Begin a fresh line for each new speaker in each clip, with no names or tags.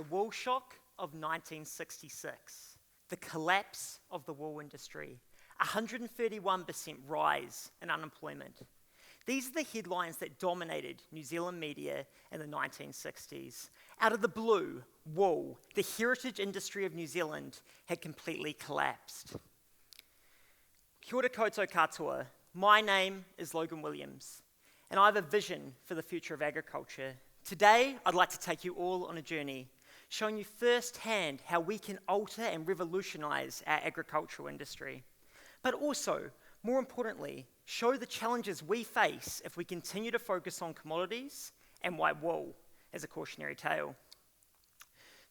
the wool shock of 1966, the collapse of the wool industry, 131% rise in unemployment. These are the headlines that dominated New Zealand media in the 1960s. Out of the blue, wool, the heritage industry of New Zealand, had completely collapsed. Kia ora koutou katoa. My name is Logan Williams, and I have a vision for the future of agriculture. Today, I'd like to take you all on a journey, showing you firsthand how we can alter and revolutionise our agricultural industry, but also, more importantly, show the challenges we face if we continue to focus on commodities and why wool is a cautionary tale.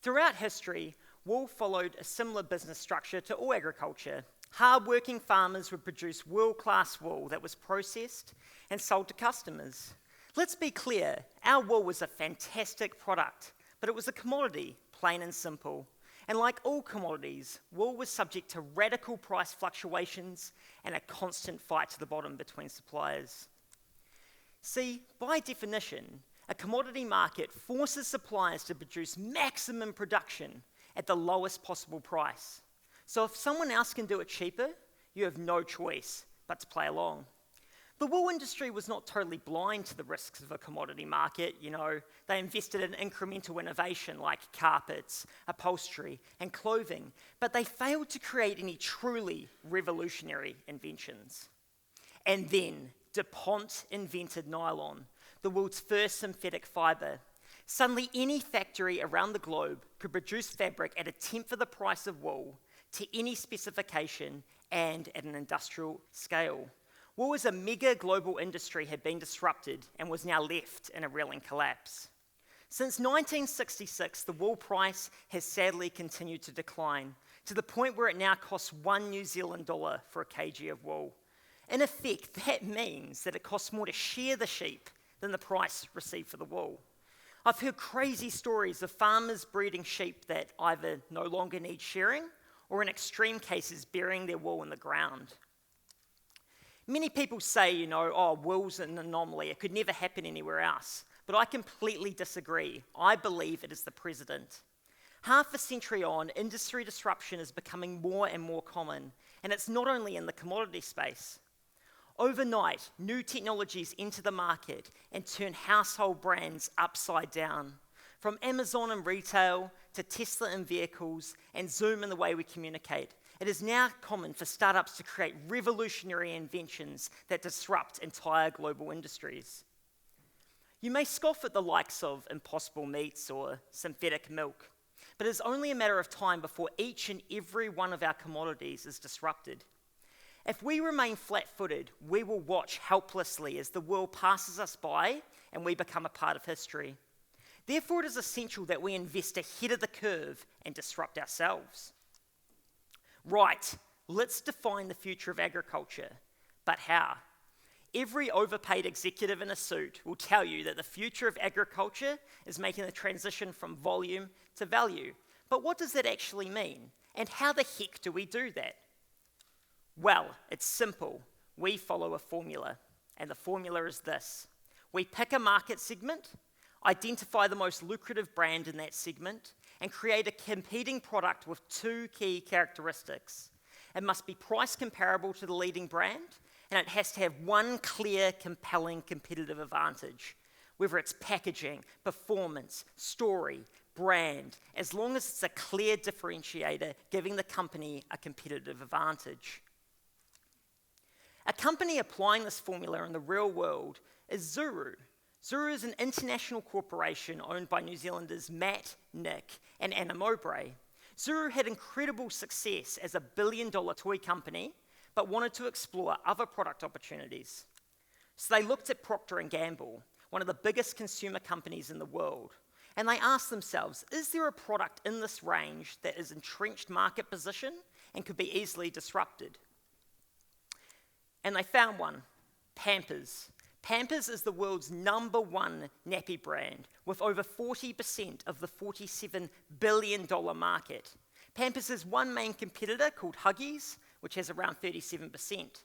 Throughout history, wool followed a similar business structure to all agriculture. Hard-working farmers would produce world-class wool that was processed and sold to customers. Let's be clear, our wool was a fantastic product, but it was a commodity, plain and simple. And like all commodities, wool was subject to radical price fluctuations and a constant fight to the bottom between suppliers. See, by definition, a commodity market forces suppliers to produce maximum production at the lowest possible price. So if someone else can do it cheaper, you have no choice but to play along. The wool industry was not totally blind to the risks of a commodity market. They invested in incremental innovation like carpets, upholstery, and clothing, but they failed to create any truly revolutionary inventions. And then DuPont invented nylon, the world's first synthetic fibre. Suddenly, any factory around the globe could produce fabric at a tenth of the price of wool, to any specification and at an industrial scale. Wool as a mega global industry had been disrupted and was now left in a reeling collapse. Since 1966, the wool price has sadly continued to decline, to the point where it now costs $1 New Zealand for a kg of wool. In effect, that means that it costs more to shear the sheep than the price received for the wool. I've heard crazy stories of farmers breeding sheep that either no longer need shearing or in extreme cases burying their wool in the ground. Many people say, wool's an anomaly, it could never happen anywhere else. But I completely disagree. I believe it is the precedent. Half a century on, industry disruption is becoming more and more common, and it's not only in the commodity space. Overnight, new technologies enter the market and turn household brands upside down. From Amazon in retail to Tesla in vehicles and Zoom in the way we communicate, it is now common for startups to create revolutionary inventions that disrupt entire global industries. You may scoff at the likes of impossible meats or synthetic milk, but it is only a matter of time before each and every one of our commodities is disrupted. If we remain flat-footed, we will watch helplessly as the world passes us by and we become a part of history. Therefore, it is essential that we invest ahead of the curve and disrupt ourselves. Right, let's define the future of agriculture. But how? Every overpaid executive in a suit will tell you that the future of agriculture is making the transition from volume to value. But what does that actually mean? And how the heck do we do that? Well, it's simple. We follow a formula. And the formula is this. We pick a market segment, identify the most lucrative brand in that segment, and create a competing product with two key characteristics. It must be price comparable to the leading brand, and it has to have one clear, compelling competitive advantage, whether it's packaging, performance, story, brand, as long as it's a clear differentiator, giving the company a competitive advantage. A company applying this formula in the real world is Zuru. Zuru is an international corporation owned by New Zealanders Matt, Nick, and Anna Mowbray. Zuru had incredible success as a billion-dollar toy company, but wanted to explore other product opportunities. So they looked at Procter & Gamble, one of the biggest consumer companies in the world, and they asked themselves, is there a product in this range that is entrenched market position and could be easily disrupted? And they found one, Pampers. Pampers is the world's #1 nappy brand, with over 40% of the $47 billion market. Pampers has one main competitor called Huggies, which has around 37%.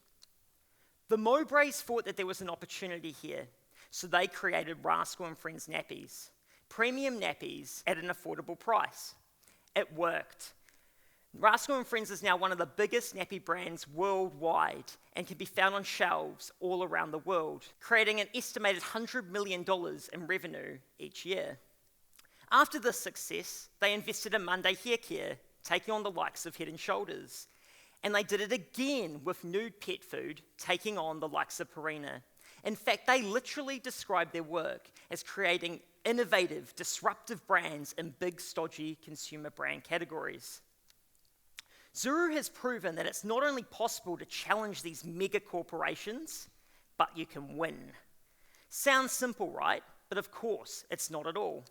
The Mowbrays thought that there was an opportunity here, so they created Rascal and Friends nappies. premium nappies at an affordable price. It worked. Rascal and Friends is now one of the biggest nappy brands worldwide and can be found on shelves all around the world, creating an estimated $100 million in revenue each year. After this success, they invested in Monday Hair Care, taking on the likes of Head & Shoulders. And they did it again with nude pet food, taking on the likes of Purina. In fact, they literally describe their work as creating innovative, disruptive brands in big, stodgy consumer brand categories. Zuru has proven that it's not only possible to challenge these mega corporations, but you can win. Sounds simple, right? But of course, it's not at all.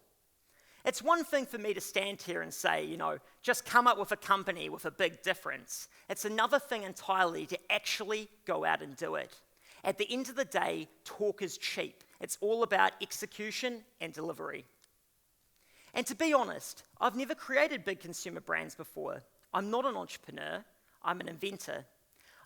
It's one thing for me to stand here and say, just come up with a company with a big difference. It's another thing entirely to actually go out and do it. At the end of the day, talk is cheap. It's all about execution and delivery. And to be honest, I've never created big consumer brands before. I'm not an entrepreneur, I'm an inventor.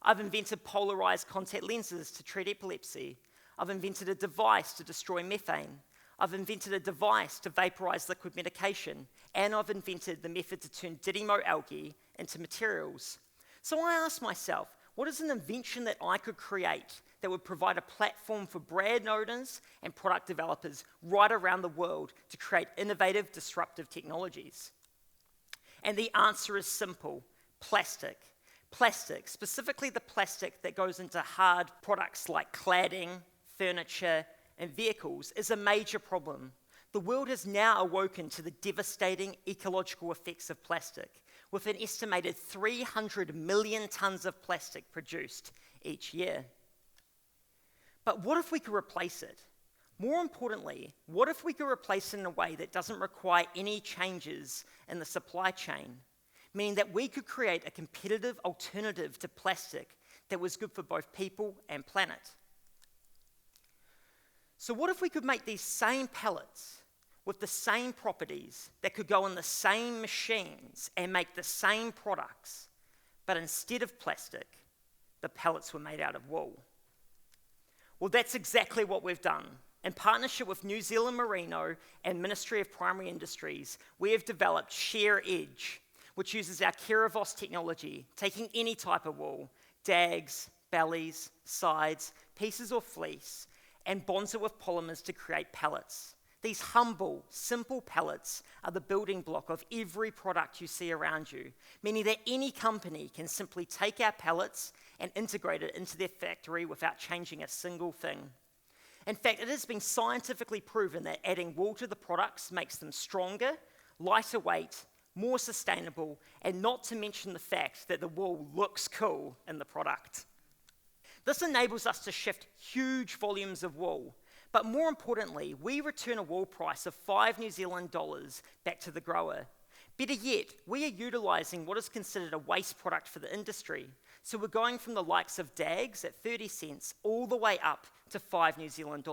I've invented polarized contact lenses to treat epilepsy. I've invented a device to destroy methane. I've invented a device to vaporize liquid medication. And I've invented the method to turn Didymo algae into materials. So I asked myself, what is an invention that I could create that would provide a platform for brand owners and product developers right around the world to create innovative, disruptive technologies? And the answer is simple: plastic. Plastic, specifically the plastic that goes into hard products like cladding, furniture, and vehicles, is a major problem. The world has now awoken to the devastating ecological effects of plastic, with an estimated 300 million tons of plastic produced each year. But what if we could replace it? More importantly, what if we could replace it in a way that doesn't require any changes in the supply chain, meaning that we could create a competitive alternative to plastic that was good for both people and planet? So what if we could make these same pellets with the same properties that could go in the same machines and make the same products, but instead of plastic, the pellets were made out of wool? Well, that's exactly what we've done. In partnership with New Zealand Merino and Ministry of Primary Industries, we have developed Shear Edge, which uses our Keravos technology, taking any type of wool, dags, bellies, sides, pieces or fleece, and bonds it with polymers to create pellets. These humble, simple pellets are the building block of every product you see around you, meaning that any company can simply take our pellets and integrate it into their factory without changing a single thing. In fact, it has been scientifically proven that adding wool to the products makes them stronger, lighter weight, more sustainable, and not to mention the fact that the wool looks cool in the product. This enables us to shift huge volumes of wool, but more importantly, we return a wool price of $5 New Zealand back to the grower. Better yet, we are utilising what is considered a waste product for the industry. So we're going from the likes of dags at 30 cents all the way up to $5 New Zealand,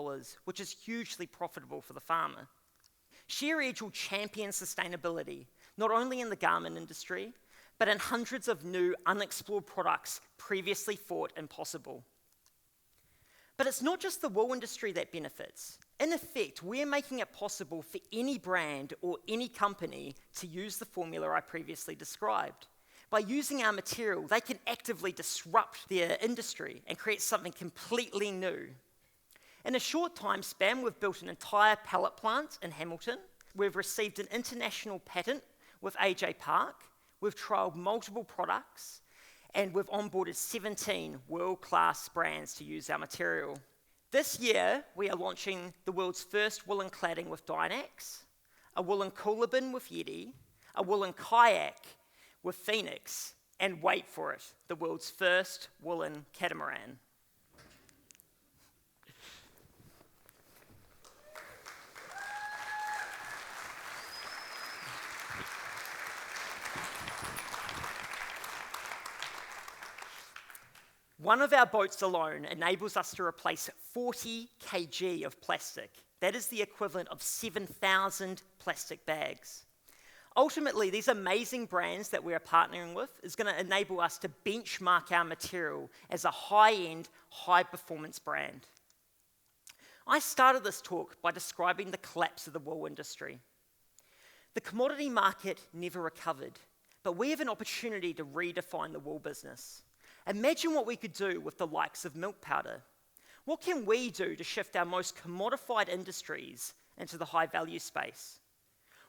which is hugely profitable for the farmer. Shear Edge will champion sustainability, not only in the garment industry, but in hundreds of new unexplored products previously thought impossible. But it's not just the wool industry that benefits. In effect, we're making it possible for any brand or any company to use the formula I previously described. By using our material, they can actively disrupt their industry and create something completely new. In a short time span, we've built an entire pellet plant in Hamilton. We've received an international patent with AJ Park. We've trialled multiple products, and we've onboarded 17 world-class brands to use our material. This year, we are launching the world's first woolen cladding with Dynax, a woolen cooler bin with Yeti, a woolen kayak with Phoenix, and wait for it, the world's first woolen catamaran. One of our boats alone enables us to replace 40 kg of plastic. That is the equivalent of 7,000 plastic bags. Ultimately, these amazing brands that we are partnering with is going to enable us to benchmark our material as a high-end, high-performance brand. I started this talk by describing the collapse of the wool industry. The commodity market never recovered, but we have an opportunity to redefine the wool business. Imagine what we could do with the likes of milk powder. What can we do to shift our most commodified industries into the high-value space?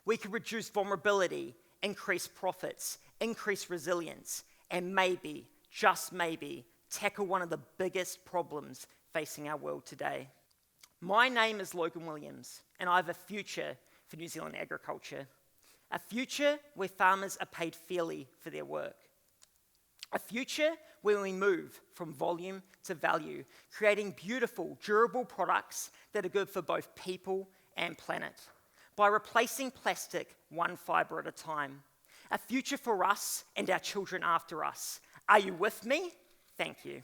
We could reduce vulnerability, increase profits, increase resilience, and maybe, just maybe, tackle one of the biggest problems facing our world today. My name is Logan Williams, and I have a future for New Zealand agriculture. A future where farmers are paid fairly for their work. A future where we move from volume to value, creating beautiful, durable products that are good for both people and planet, by replacing plastic one fibre at a time. A future for us and our children after us. Are you with me? Thank you.